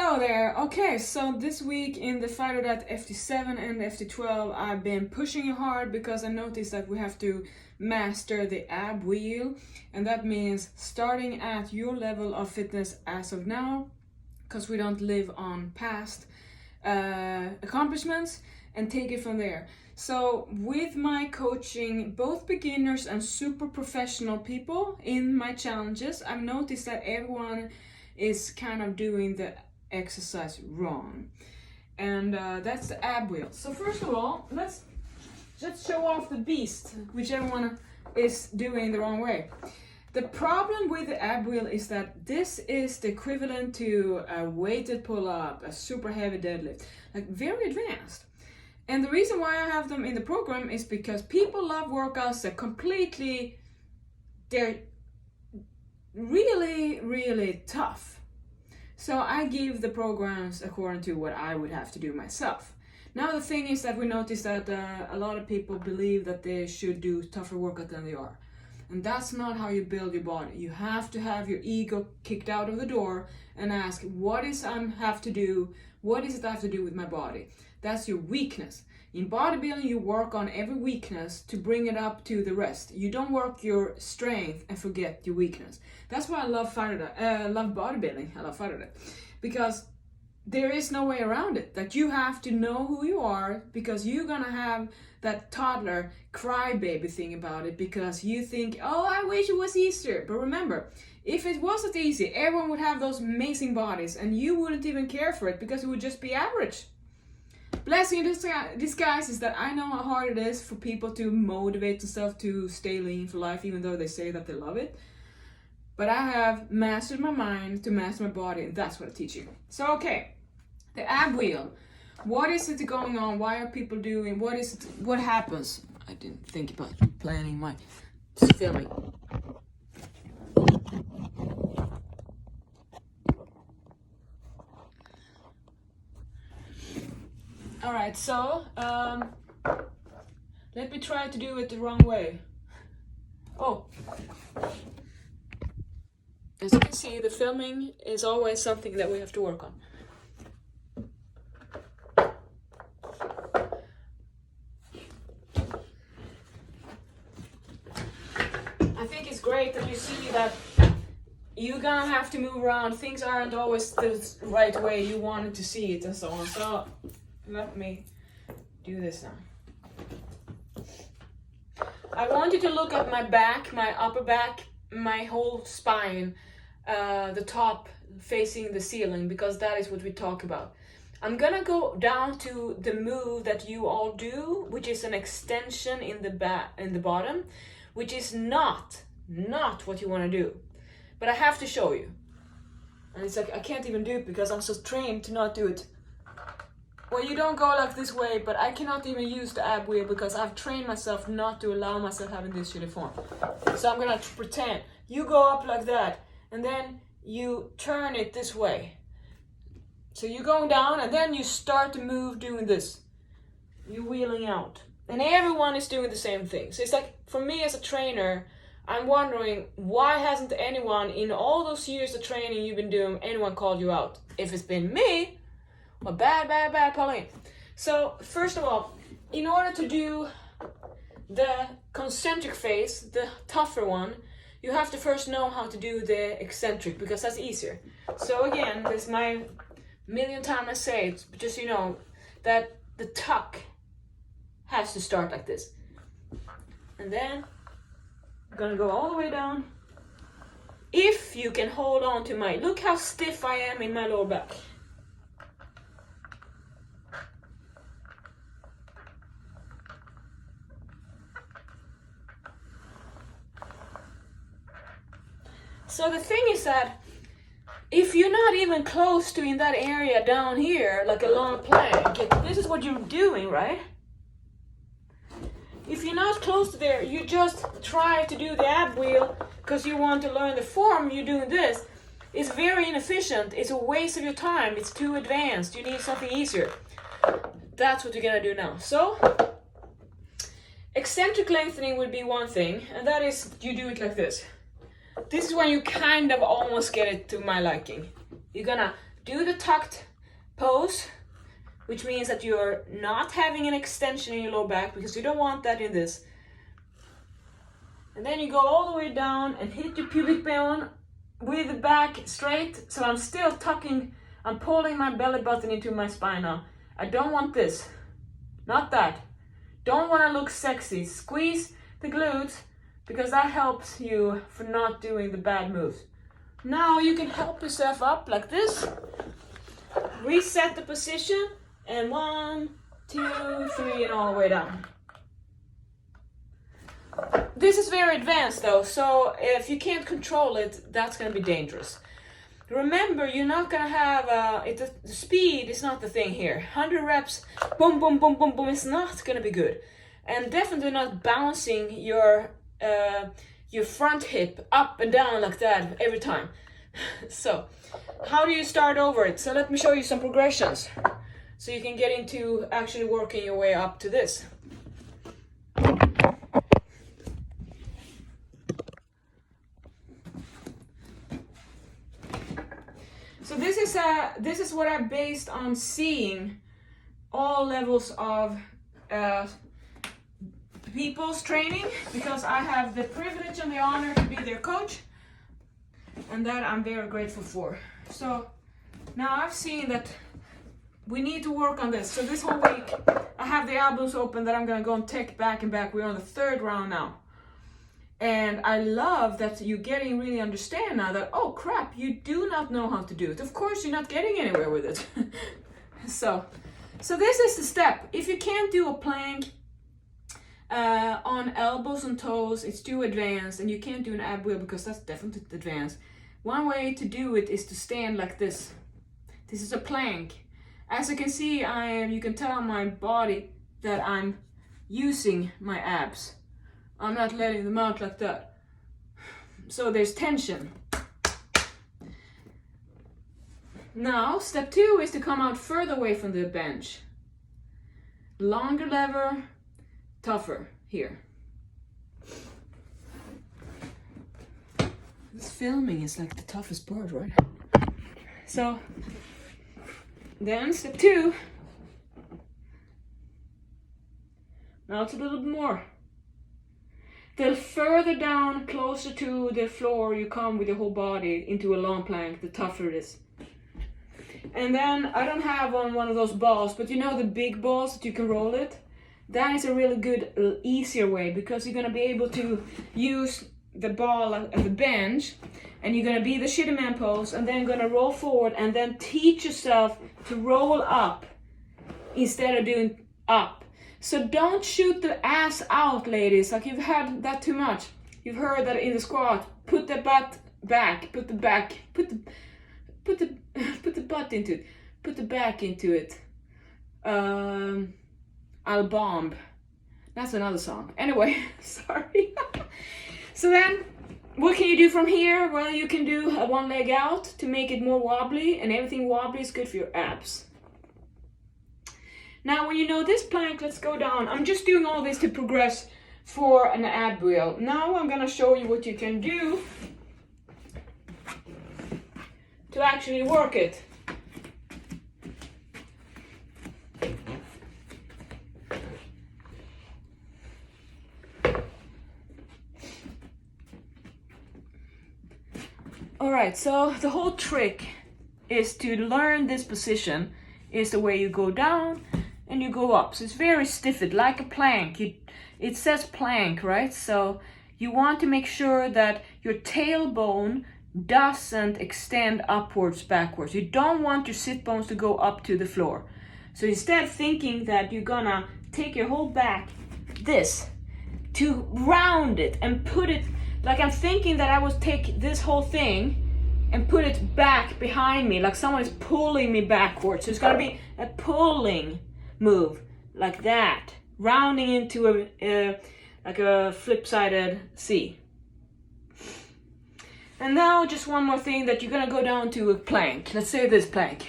Hello there. Okay, so this week in the Fighter FT7 and FT12, I've been pushing it hard because I noticed that we have to master the ab wheel, and that means starting at your level of fitness as of now, because we don't live on past accomplishments, and take it from there. So with my coaching both beginners and super professional people in my challenges, I've noticed that everyone is kind of doing the exercise wrong, and that's the ab wheel. So first of all, let's just show off the beast, which everyone is doing the wrong way. The problem with the ab wheel is that this is the equivalent to a weighted pull-up, a super heavy deadlift, like very advanced. And the reason why I have them in the program is because people love workouts that they're really tough. So I give the programs according to what I would have to do myself. Now the thing is that we notice that a lot of people believe that they should do tougher workout than they are. And that's not how you build your body. You have to have your ego kicked out of the door and ask, what is I have to do? What is it I have to do with my body? That's your weakness. In bodybuilding, you work on every weakness to bring it up to the rest. You don't work your strength and forget your weakness. That's why I love bodybuilding. I love fighter, because there is no way around it. That you have to know who you are, because you're gonna have that toddler crybaby thing about it because you think, oh, I wish it was easier. But remember, if it wasn't easy, everyone would have those amazing bodies and you wouldn't even care for it because it would just be average. Blessing in disguise is that I know how hard it is for people to motivate themselves to stay lean for life, even though they say that they love it. But I have mastered my mind to master my body, and that's what I teach you. So, okay, the ab wheel. What is it going on? Why are people doing? What is it? What happens? I didn't think about planning my filming. All right, so let me try to do it the wrong way. Oh, as you can see, the filming is always something that we have to work on. I think it's great that you see that you're gonna have to move around. Things aren't always the right way you wanted to see it and so on. So let me do this now. I want you to look at my back, my upper back, my whole spine, the top facing the ceiling, because that is what we talk about. I'm gonna go down to the move that you all do, which is an extension in the bottom, which is not what you want to do. But I have to show you. And it's like I can't even do it because I'm so trained to not do it. Well, you don't go like this way, but I cannot even use the ab wheel because I've trained myself not to allow myself having this uniform. So I'm gonna pretend. You go up like that, and then you turn it this way. So you're going down, and then you start to move doing this. You're wheeling out. And everyone is doing the same thing. So it's like, for me as a trainer, I'm wondering, why hasn't anyone, in all those years of training you've been doing, anyone called you out? If it's been me, well, bad Pauline. So first of all, in order to do the concentric phase, the tougher one, you have to first know how to do the eccentric, because that's easier. So again, this is my million time I say it, just so you know, that the tuck has to start like this. And then I'm gonna go all the way down. If you can hold on to my, look how stiff I am in my lower back. So the thing is that if you're not even close to in that area down here, like a long plank, this is what you're doing, right? If you're not close to there, you just try to do the ab wheel because you want to learn the form, you're doing this. It's very inefficient. It's a waste of your time. It's too advanced. You need something easier. That's what you're gonna do now. So, eccentric lengthening would be one thing, and that is you do it like this. This is when you kind of almost get it to my liking. You're gonna Do the tucked pose, which means that you're not having an extension in your lower back because you don't want that in this. And then you go all the way down and hit your pubic bone with the back straight. So I'm still tucking, I'm pulling my belly button into my spine now. I don't want this, not that. Don't want to look sexy. Squeeze the glutes because that helps you for not doing the bad moves. Now you can help yourself up like this. Reset the position and 1, 2, 3 and all the way down. This is very advanced though, so if you can't control it, that's going to be dangerous. Remember, you're not going to have, the speed is not the thing here. 100 reps, boom, boom, boom, boom, boom, it's not going to be good. And definitely not bouncing your front hip up and down like that every time. So, how do you start over it? So let me show you some progressions, so you can get into actually working your way up to this. So this is what I based on seeing all levels of people's training, because I have the privilege and the honor to be their coach, and that I'm very grateful for. So now I've seen that we need to work on this. So this whole week I have the albums open that I'm gonna go and take back and back. We're on the 3rd round now. And I love that you're getting really understand now that, oh crap, you do not know how to do it. Of course, you're not getting anywhere with it. So this is the step. If you can't do a plank on elbows and toes, it's too advanced, and you can't do an ab wheel because that's definitely advanced. One way to do it is to stand like this. This is a plank. As you can see, you can tell on my body that I'm using my abs. I'm not letting them out like that. So there's tension. Now, step 2 is to come out further away from the bench. Longer lever, tougher here. This filming is like the toughest part, right? So, then step 2. Now it's a little bit more. The further down, closer to the floor you come with your whole body into a long plank, the tougher it is. And then, I don't have one of those balls, but you know the big balls that you can roll it? That is a really good, easier way, because you're gonna be able to use the ball at the bench, and you're gonna be the shitty man pose, and then gonna roll forward, and then teach yourself to roll up instead of doing up. So don't shoot the ass out, ladies. Like, you've had that too much. You've heard that in the squat. Put the butt back. Put the back. Put the butt into it. Put the back into it. I'll bomb. That's another song. Anyway, sorry. So then, what can you do from here? Well, you can do a one leg out to make it more wobbly, and everything wobbly is good for your abs. Now, when you know this plank, let's go down. I'm just doing all this to progress for an ab wheel. Now I'm gonna show you what you can do to actually work it. Alright, so the whole trick is to learn this position is the way you go down and you go up. So it's very stiffed, like a plank. It says plank, right? So you want to make sure that your tailbone doesn't extend upwards, backwards. You don't want your sit bones to go up to the floor. So instead, thinking that you're gonna take your whole back, this, to round it and put it, like I'm thinking that I would take this whole thing and put it back behind me, like someone is pulling me backwards. So it's gonna be a pulling move, like that, rounding into like a flip-sided C. And now just one more thing, that you're gonna go down to a plank. Let's say this plank,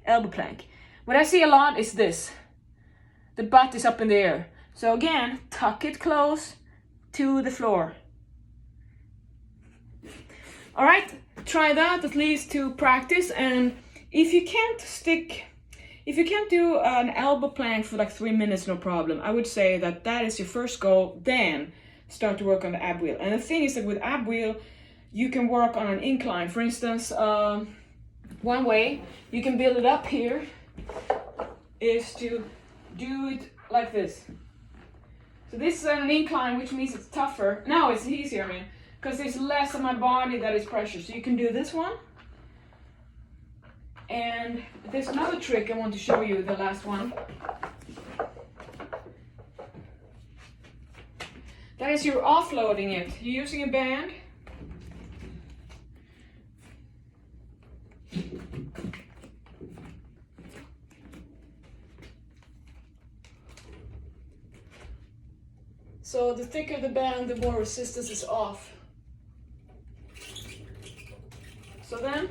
elbow plank. What I see a lot is this. The butt is up in the air. So again, tuck it close to the floor. All right, try that at least to practice, and if you can't do an elbow plank for like 3 minutes, no problem. I would say that is your first goal. Then start to work on the ab wheel. And the thing is that with ab wheel, you can work on an incline. For instance, one way you can build it up here is to do it like this. So this is an incline, which means it's tougher. No, it's easier, I mean, because there's less of my body that is pressure. So you can do this one. And there's another trick I want to show you, the last one. That is, you're offloading it. You're using a band. So the thicker the band, the more resistance is off. So then,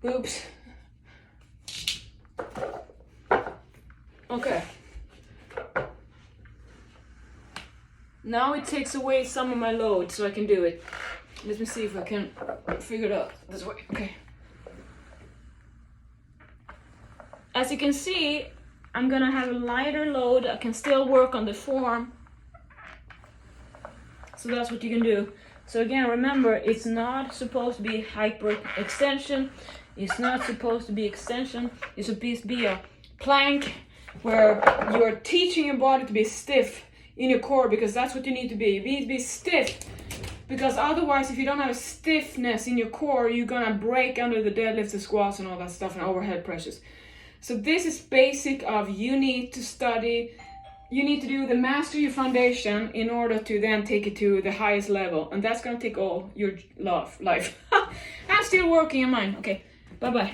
oops. Okay. Now it takes away some of my load, so I can do it. Let me see if I can figure it out this way. Okay. As you can see, I'm gonna have a lighter load. I can still work on the form. So that's what you can do. So again, remember, it's not supposed to be hyperextension. It's not supposed to be extension. It's supposed to be a plank where you're teaching your body to be stiff in your core, because that's what you need to be. You need to be stiff, because otherwise, if you don't have a stiffness in your core, you're gonna break under the deadlifts, the squats, and all that stuff, and overhead pressures. So this is basic of, you need to study, you need to do the master your foundation in order to then take it to the highest level. And that's gonna take all your life. I'm still working on mine. Okay, bye-bye.